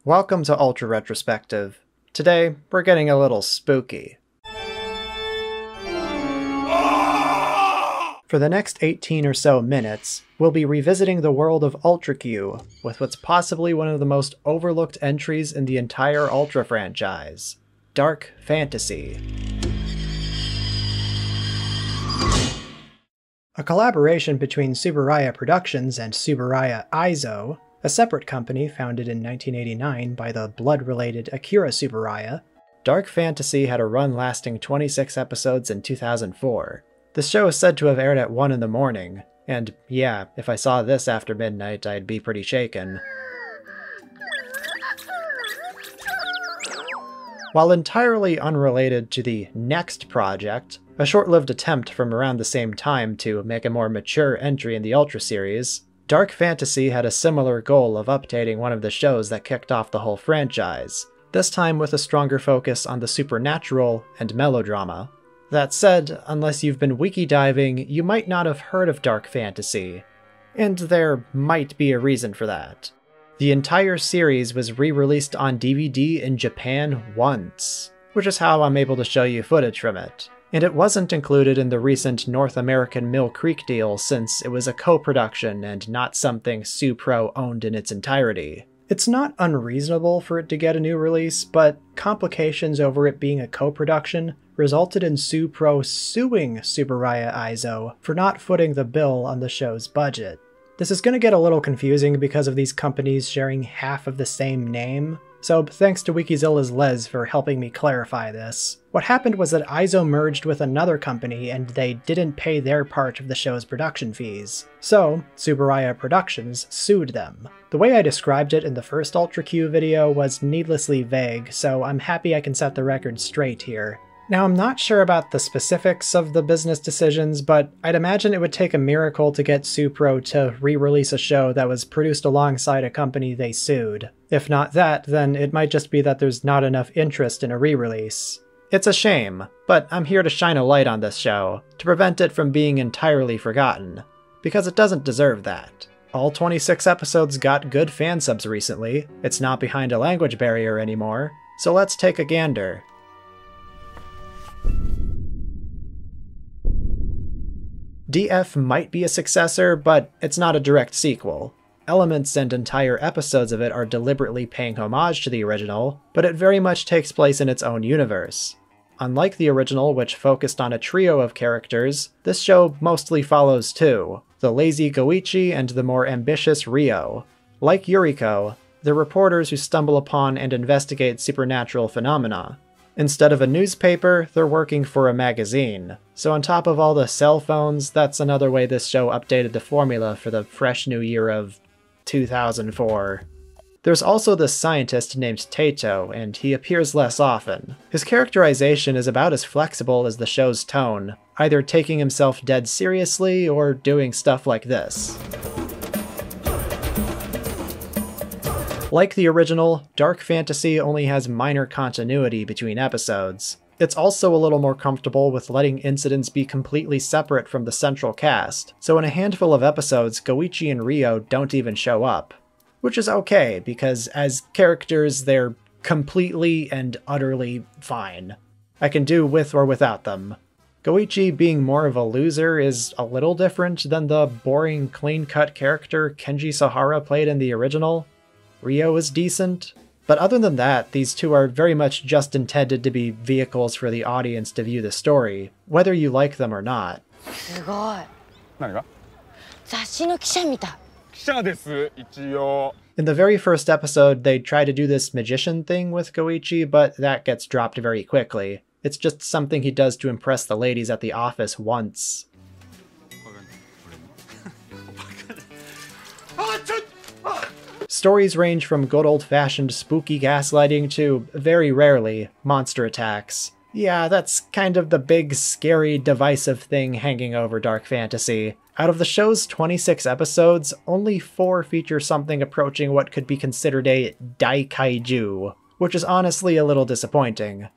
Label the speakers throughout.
Speaker 1: Welcome to Ultra Retrospective. Today, we're getting a little spooky. For the next 18 or so minutes, we'll be revisiting the world of Ultra Q with what's possibly one of the most overlooked entries in the entire Ultra franchise, dark fantasy. A collaboration between Tsuburaya Productions and Tsuburaya Aizo, a separate company founded in 1989 by the blood-related Akira Tsuburaya, dark fantasy had a run lasting 26 episodes in 2004. The show is said to have aired at 1 in the morning, and yeah, if I saw this after midnight, I'd be pretty shaken. While entirely unrelated to the next project, a short-lived attempt from around the same time to make a more mature entry in the Ultra series, dark fantasy had a similar goal of updating one of the shows that kicked off the whole franchise, this time with a stronger focus on the supernatural and melodrama. That said, unless you've been wiki diving, you might not have heard of dark fantasy, and there might be a reason for that. The entire series was re-released on DVD in Japan once, which is how I'm able to show you footage from it. And it wasn't included in the recent North American Mill Creek deal since it was a co-production and not something Supro owned in its entirety. It's not unreasonable for it to get a new release, but complications over it being a co-production resulted in Supro suing Tsuburaya Aizo for not footing the bill on the show's budget. This is going to get a little confusing because of these companies sharing half of the same name, so thanks to Wikizilla's Les for helping me clarify this. What happened was that Aizo merged with another company and they didn't pay their part of the show's production fees. So, Tsuburaya Productions sued them. The way I described it in the first Ultra Q video was needlessly vague, so I'm happy I can set the record straight here. Now, I'm not sure about the specifics of the business decisions, but I'd imagine it would take a miracle to get Supro to re-release a show that was produced alongside a company they sued. If not that, then it might just be that there's not enough interest in a re-release. It's a shame, but I'm here to shine a light on this show, to prevent it from being entirely forgotten, because it doesn't deserve that. All 26 episodes got good fan subs recently, it's not behind a language barrier anymore, so let's take a gander. DF might be a successor, but it's not a direct sequel. Elements and entire episodes of it are deliberately paying homage to the original, but it very much takes place in its own universe. Unlike the original, which focused on a trio of characters, this show mostly follows two, the lazy Goichi and the more ambitious Ryo. Like Yuriko, they're reporters who stumble upon and investigate supernatural phenomena. Instead of a newspaper, they're working for a magazine. So on top of all the cell phones, that's another way this show updated the formula for the fresh new year of 2004. There's also this scientist named Taito, and he appears less often. His characterization is about as flexible as the show's tone, either taking himself dead seriously or doing stuff like this. Like the original, dark fantasy only has minor continuity between episodes. It's also a little more comfortable with letting incidents be completely separate from the central cast, so in a handful of episodes, Goichi and Ryo don't even show up. Which is okay, because as characters, they're completely and utterly fine. I can do with or without them. Goichi being more of a loser is a little different than the boring, clean-cut character Kenji Sahara played in the original. Ryo is decent, but other than that, these two are very much just intended to be vehicles for the audience to view the story, whether you like them or not. In the very first episode, they try to do this magician thing with Goichi, but that gets dropped very quickly. It's just something he does to impress the ladies at the office once. Stories range from good old-fashioned spooky gaslighting to, very rarely, monster attacks. Yeah, that's kind of the big, scary, divisive thing hanging over dark fantasy. Out of the show's 26 episodes, only 4 feature something approaching what could be considered a daikaiju, which is honestly a little disappointing.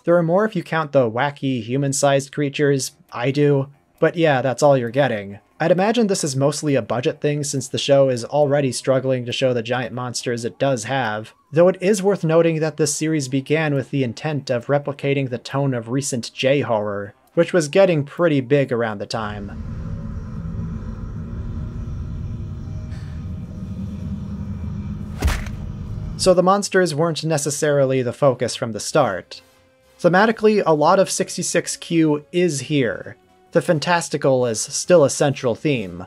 Speaker 1: There are more if you count the wacky, human-sized creatures. I do. But yeah, that's all you're getting. I'd imagine this is mostly a budget thing since the show is already struggling to show the giant monsters it does have, though it is worth noting that this series began with the intent of replicating the tone of recent J-horror, which was getting pretty big around the time. So the monsters weren't necessarily the focus from the start. Thematically, a lot of 66Q is here. The fantastical is still a central theme,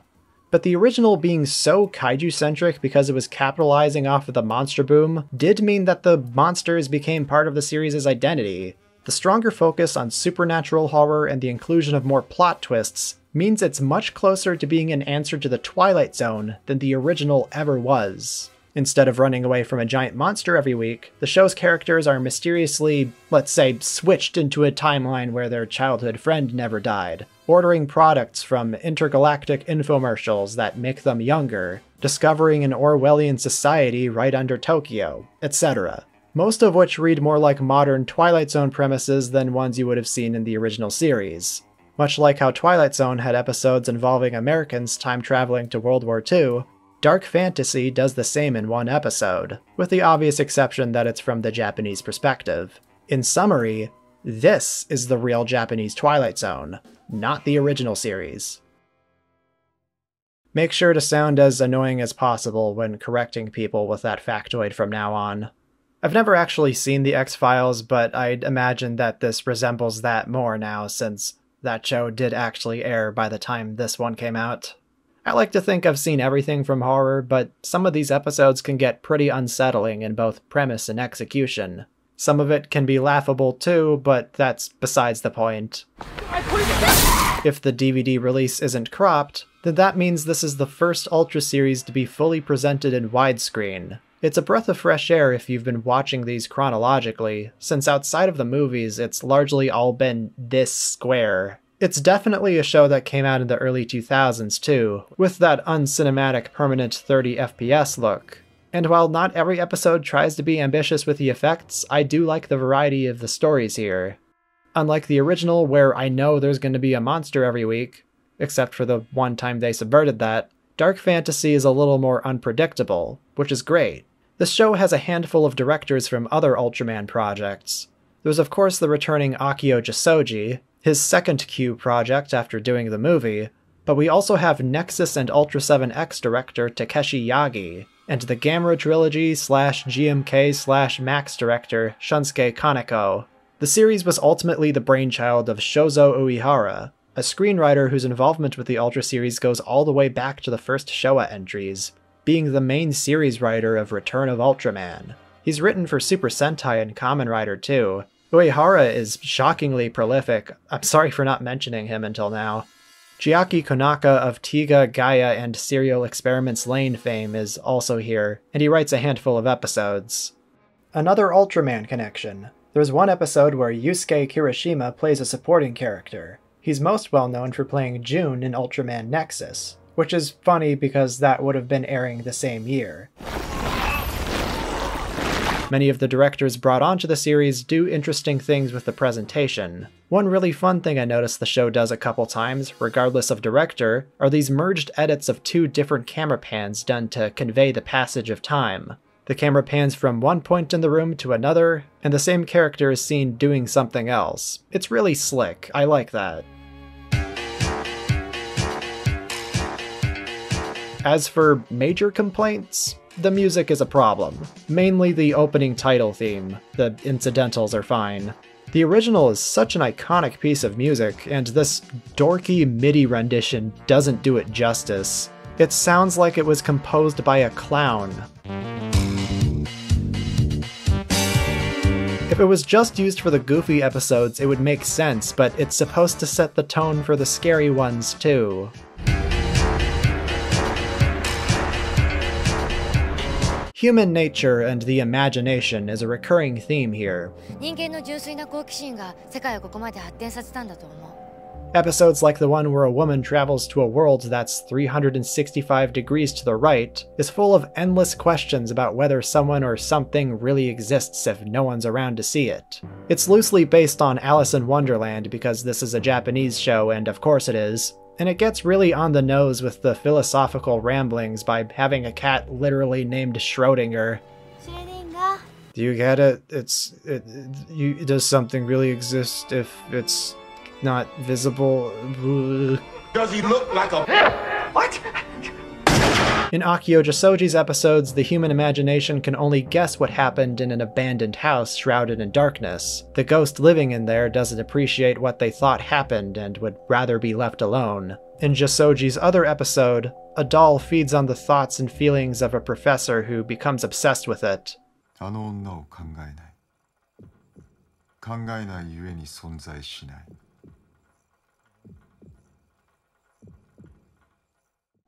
Speaker 1: but the original being so kaiju-centric because it was capitalizing off of the monster boom did mean that the monsters became part of the series' identity. The stronger focus on supernatural horror and the inclusion of more plot twists means it's much closer to being an answer to the Twilight Zone than the original ever was. Instead of running away from a giant monster every week, the show's characters are mysteriously, let's say, switched into a timeline where their childhood friend never died, ordering products from intergalactic infomercials that make them younger, discovering an Orwellian society right under Tokyo, etc. Most of which read more like modern Twilight Zone premises than ones you would have seen in the original series. Much like how Twilight Zone had episodes involving Americans time traveling to World War II, Dark Fantasy does the same in one episode, with the obvious exception that it's from the Japanese perspective. In summary, this is the real Japanese Twilight Zone, not the original series. Make sure to sound as annoying as possible when correcting people with that factoid from now on. I've never actually seen The X-Files, but I'd imagine that this resembles that more now since that show did actually air by the time this one came out. I like to think I've seen everything from horror, but some of these episodes can get pretty unsettling in both premise and execution. Some of it can be laughable too, but that's besides the point. If the DVD release isn't cropped, then that means this is the first Ultra series to be fully presented in widescreen. It's a breath of fresh air if you've been watching these chronologically, since outside of the movies it's largely all been this square. It's definitely a show that came out in the early 2000s too, with that uncinematic permanent 30 FPS look. And while not every episode tries to be ambitious with the effects, I do like the variety of the stories here. Unlike the original, where I know there's going to be a monster every week, except for the one time they subverted that, Dark Fantasy is a little more unpredictable, which is great. This show has a handful of directors from other Ultraman projects. There's of course the returning Akio Jisoji, his second Q project after doing the movie, but we also have Nexus and Ultra 7X director Takeshi Yagi, and the Gamera Trilogy / GMK / Max director Shunsuke Kaneko. The series was ultimately the brainchild of Shozo Uehara, a screenwriter whose involvement with the Ultra series goes all the way back to the first Showa entries, being the main series writer of Return of Ultraman. He's written for Super Sentai and Kamen Rider too. Uehara is shockingly prolific. I'm sorry for not mentioning him until now. Chiaki Konaka of Tiga, Gaia, and Serial Experiments Lane fame is also here, and he writes a handful of episodes. Another Ultraman connection. There's one episode where Yusuke Kirishima plays a supporting character. He's most well known for playing June in Ultraman Nexus, which is funny because that would have been airing the same year. Many of the directors brought onto the series do interesting things with the presentation. One really fun thing I noticed the show does a couple times, regardless of director, are these merged edits of two different camera pans done to convey the passage of time. The camera pans from one point in the room to another, and the same character is seen doing something else. It's really slick, I like that. As for major complaints, the music is a problem. Mainly the opening title theme. The incidentals are fine. The original is such an iconic piece of music, and this dorky MIDI rendition doesn't do it justice. It sounds like it was composed by a clown. If it was just used for the goofy episodes, it would make sense, but it's supposed to set the tone for the scary ones too. Human nature and the imagination is a recurring theme here. Episodes like the one where a woman travels to a world that's 365 degrees to the right is full of endless questions about whether someone or something really exists if no one's around to see it. It's loosely based on Alice in Wonderland because this is a Japanese show and of course it is. and it gets really on the nose with the philosophical ramblings by having a cat literally named Schrodinger. Do you get it? Does something really exist if it's not visible?
Speaker 2: Does he look like a... What?
Speaker 1: In Akio Jisoji's episodes, the human imagination can only guess what happened in an abandoned house shrouded in darkness. The ghost living in there doesn't appreciate what they thought happened and would rather be left alone. In Jisoji's other episode, a doll feeds on the thoughts and feelings of a professor who becomes obsessed with it.
Speaker 3: あの女を考えない。考えないゆえに存在しない。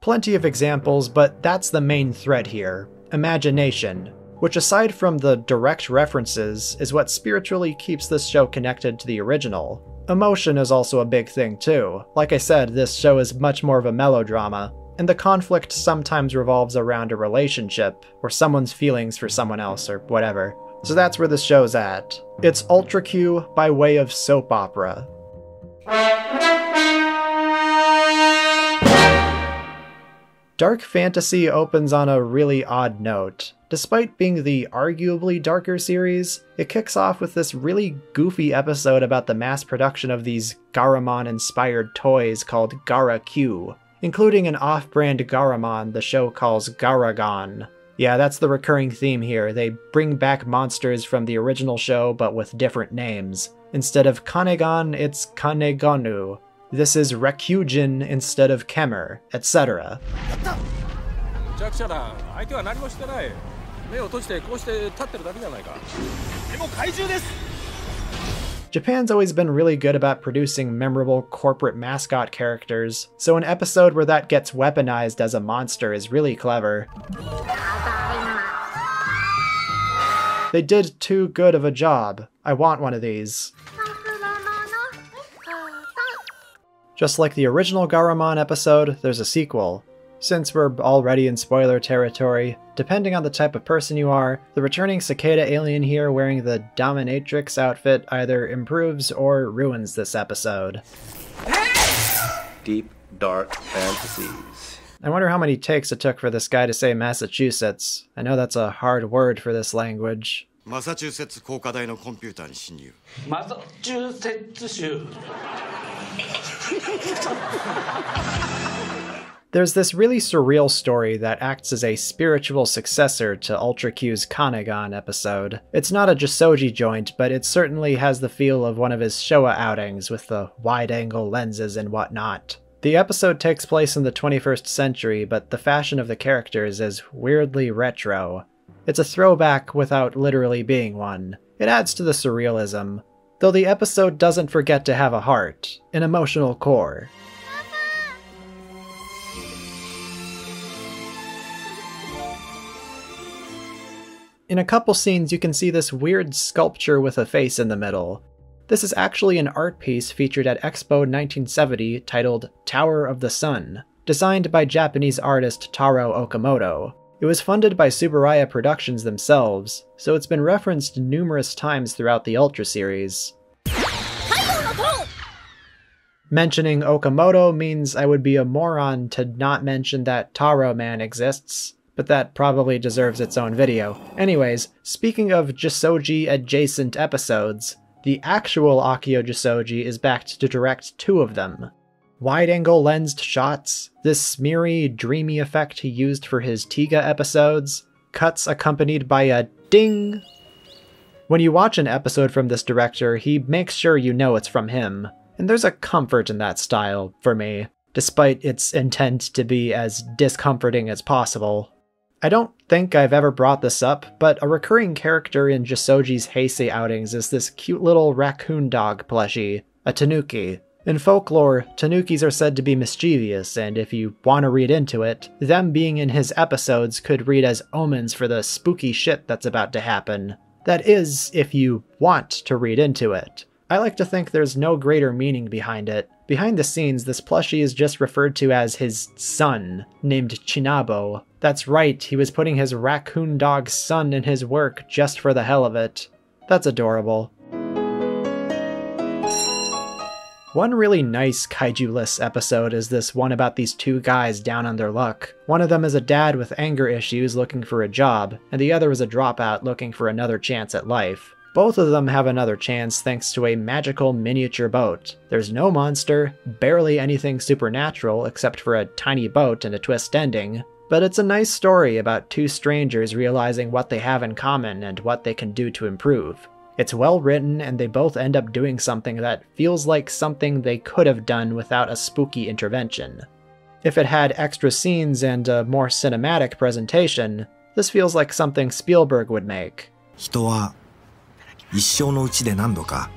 Speaker 1: Plenty of examples, but that's the main thread here. Imagination, which aside from the direct references, is what spiritually keeps this show connected to the original. Emotion is also a big thing too. Like I said, this show is much more of a melodrama, and the conflict sometimes revolves around a relationship, or someone's feelings for someone else, or whatever. So that's where this show's at. It's Ultra Q by way of soap opera. Dark Fantasy opens on a really odd note. Despite being the arguably darker series, it kicks off with this really goofy episode about the mass production of these Garamon-inspired toys called Gara Q, including an off-brand Garamon the show calls Garagon. Yeah, that's the recurring theme here. They bring back monsters from the original show but with different names. Instead of Kanegon, it's Kanegonu. This is Rekujin instead of Kemer, etc. Japan's always been really good about producing memorable corporate mascot characters, so an episode where that gets weaponized as a monster is really clever. They did too good of a job. I want one of these. Just like the original Garamon episode, there's a sequel. Since we're already in spoiler territory, depending on the type of person you are, the returning cicada alien here wearing the dominatrix outfit either improves or ruins this episode.
Speaker 2: Deep, dark fantasies.
Speaker 1: I wonder how many takes it took for this guy to say Massachusetts. I know that's a hard word for this language.
Speaker 3: Massachusetts 工科大のコンピューターに侵入。
Speaker 4: マサチューセッツ州。
Speaker 1: There's this really surreal story that acts as a spiritual successor to Ultra Q's Kanegon episode. It's not a Jisoji joint, but it certainly has the feel of one of his Showa outings with the wide-angle lenses and whatnot. The episode takes place in the 21st century, but the fashion of the characters is weirdly retro. It's a throwback without literally being one. It adds to the surrealism. Though the episode doesn't forget to have a heart, an emotional core. In a couple scenes, you can see this weird sculpture with a face in the middle. This is actually an art piece featured at Expo 1970 titled Tower of the Sun, designed by Japanese artist Taro Okamoto. It was funded by Tsuburaya Productions themselves, so it's been referenced numerous times throughout the Ultra series. Mentioning Okamoto means I would be a moron to not mention that Taro Man exists, but that probably deserves its own video. Anyways, speaking of Jisoji adjacent episodes, the actual Akio Jisoji is backed to direct 2 of them. Wide-angle lensed shots, this smeary, dreamy effect he used for his Tiga episodes, cuts accompanied by a ding. When you watch an episode from this director, he makes sure you know it's from him, and there's a comfort in that style, for me, despite its intent to be as discomforting as possible. I don't think I've ever brought this up, but a recurring character in Jisoji's Heisei outings is this cute little raccoon dog plushie, a tanuki. In folklore, tanukis are said to be mischievous, and if you want to read into it, them being in his episodes could read as omens for the spooky shit that's about to happen. That is, if you want to read into it. I like to think there's no greater meaning behind it. Behind the scenes, this plushie is just referred to as his son, named Chinabo. That's right, he was putting his raccoon dog son in his work just for the hell of it. That's adorable. One really nice kaiju-less episode is this one about these two guys down on their luck. One of them is a dad with anger issues looking for a job, and the other is a dropout looking for another chance at life. Both of them have another chance thanks to a magical miniature boat. There's no monster, barely anything supernatural except for a tiny boat and a twist ending, but it's a nice story about two strangers realizing what they have in common and what they can do to improve. It's well written, and they both end up doing something that feels like something they could have done without a spooky intervention. If it had extra scenes and a more cinematic presentation, this feels like something Spielberg would make.
Speaker 5: 人は一生のうちで何度か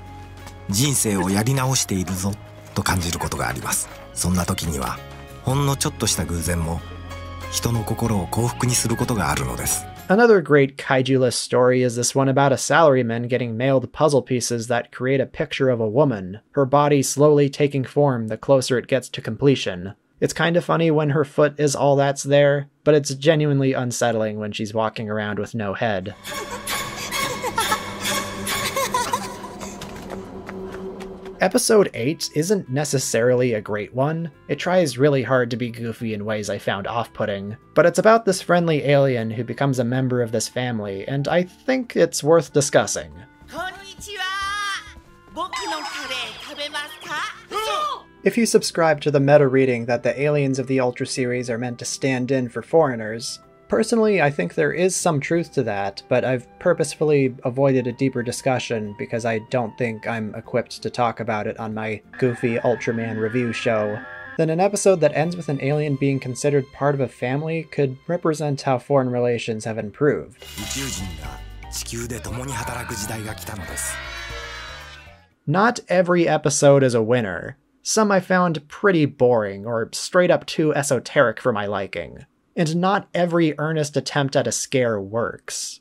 Speaker 5: 人生をやり直しているぞと感じることがあります。そんな時にはほんのちょっとした偶然も人の心を幸福にすることがあるのです。
Speaker 1: Another great kaiju-less story is this one about a salaryman getting mailed puzzle pieces that create a picture of a woman, her body slowly taking form the closer it gets to completion. It's kind of funny when her foot is all that's there, but it's genuinely unsettling when she's walking around with no head. Episode 8 isn't necessarily a great one. It tries really hard to be goofy in ways I found off-putting, but it's about this friendly alien who becomes a member of this family, and I think it's worth discussing. If you subscribe to the meta reading that the aliens of the Ultra series are meant to stand in for foreigners, personally, I think there is some truth to that, but I've purposefully avoided a deeper discussion because I don't think I'm equipped to talk about it on my goofy Ultraman review show. Then an episode that ends with an alien being considered part of a family could represent how foreign relations have improved. Not every episode is a winner. Some I found pretty boring or straight up too esoteric for my liking. And not every earnest attempt at a scare works.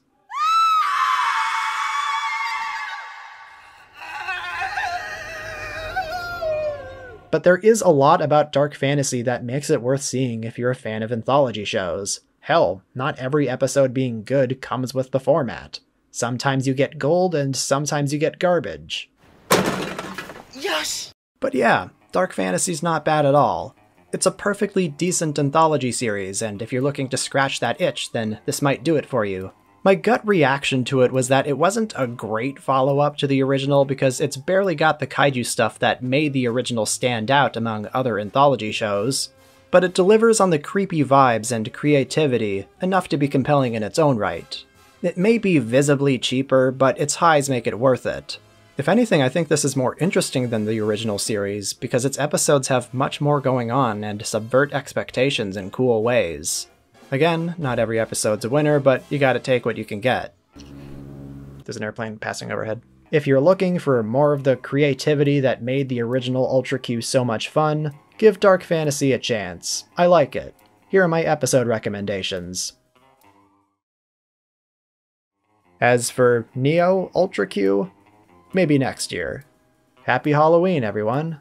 Speaker 1: But there is a lot about dark fantasy that makes it worth seeing if you're a fan of anthology shows. Hell, not every episode being good comes with the format. Sometimes you get gold and sometimes you get garbage.
Speaker 4: Yes!
Speaker 1: But yeah, dark fantasy's not bad at all. It's a perfectly decent anthology series, and if you're looking to scratch that itch, then this might do it for you. My gut reaction to it was that it wasn't a great follow-up to the original because it's barely got the kaiju stuff that made the original stand out among other anthology shows, but it delivers on the creepy vibes and creativity enough to be compelling in its own right. It may be visibly cheaper, but its highs make it worth it. If anything, I think this is more interesting than the original series, because its episodes have much more going on and subvert expectations in cool ways. Again, not every episode's a winner, but you gotta take what you can get. There's an airplane passing overhead. If you're looking for more of the creativity that made the original Ultra Q so much fun, give dark fantasy a chance. I like it. Here are my episode recommendations. As for Neo Ultra Q, maybe next year. Happy Halloween, everyone!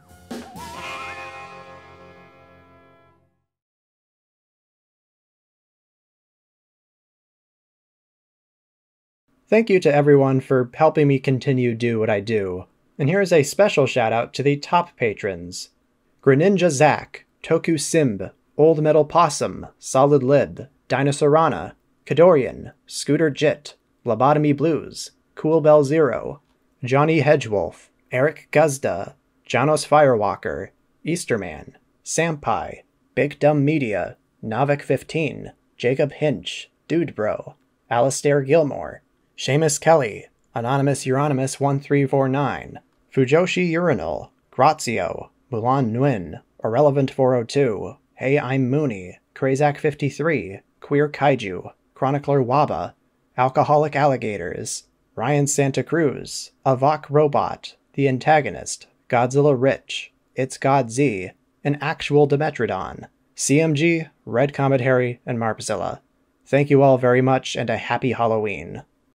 Speaker 1: Thank you to everyone for helping me continue do what I do. And here's a special shout out to the top patrons. Greninja Zack, Toku Simb, Old Metal Possum, Solid Lib, Dinosaurana, Kadorian, Scooter Jit, Lobotomy Blues, Cool Bell Zero, Johnny Hedgewolf, Eric Guzda, Janos Firewalker, Easterman, Sampai, Big Dumb Media, Navik15, Jacob Hinch, Dude Bro, Alistair Gilmore, Seamus Kelly, Anonymous Euronymous 1349, Fujoshi Urinal, Grazio, Mulan Nguyen, Irrelevant 402, Hey I'm Mooney, Krazak53, Queer Kaiju, Chronicler Waba, Alcoholic Alligators, Ryan Santa Cruz, Avok Robot, The Antagonist, Godzilla Rich, It's God Z, An Actual Demetrodon, CMG, Red Comet Harry, and Marpzilla. Thank you all very much, and a happy Halloween.